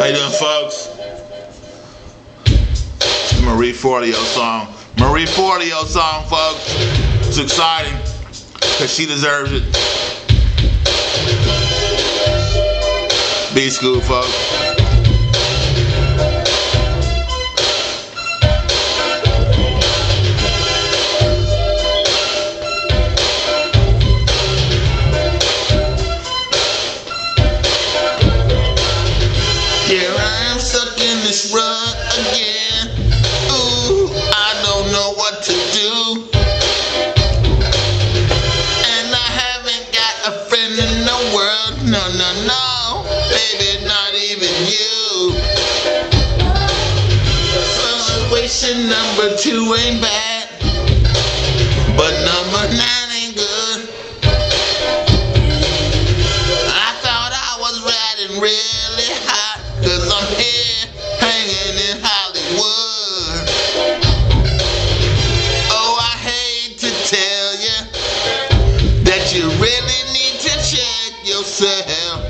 How you doing, folks? It's Marie Forleo song. Marie Forleo song, folks. It's exciting because she deserves it. B school, folks. Here I am stuck in this rut again. Ooh, I don't know what to do. And I haven't got a friend in the world. No, no, no, baby, not even you. Situation number 2 ain't bad, but number 9 ain't good. I thought I was riding really high, 'cause I'm here hanging in Hollywood. Oh, I hate to tell you that you really need to check yourself.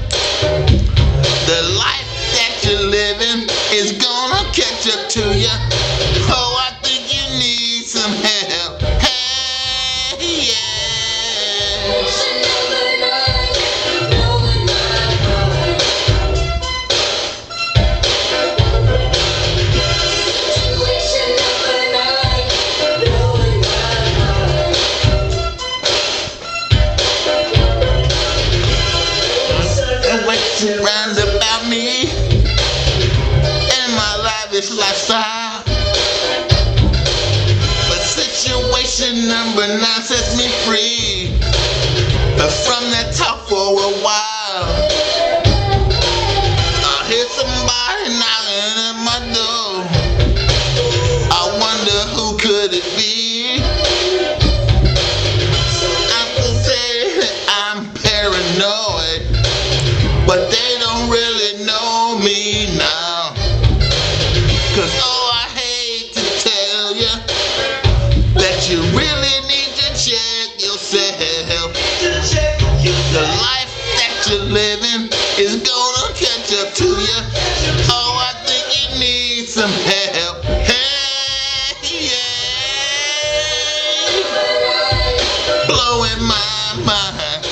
The life that you're living is gonna catch up to you. Oh, I think you need some help. Hey, yeah. Round about me and my lavish lifestyle, but situation number 9 sets me free from that talk for a while. I hear somebody knocking at my door. I wonder who could it be? I can say that I'm paranoid, but they don't really know me now. 'Cause oh, I hate to tell you that you really need to check yourself. The life that you're living is gonna catch up to you. Oh, I think you need some help. Hey, yeah. Blowing my mind.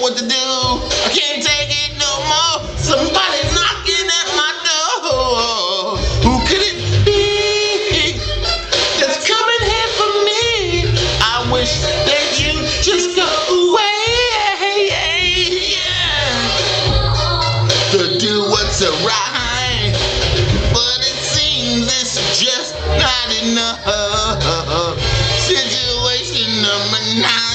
What to do? I can't take it no more. Somebody's knocking at my door. Who could it be that's coming here for me? I wish that you just go away, yeah, to do what's right, but it seems it's just not enough. Situation number 9.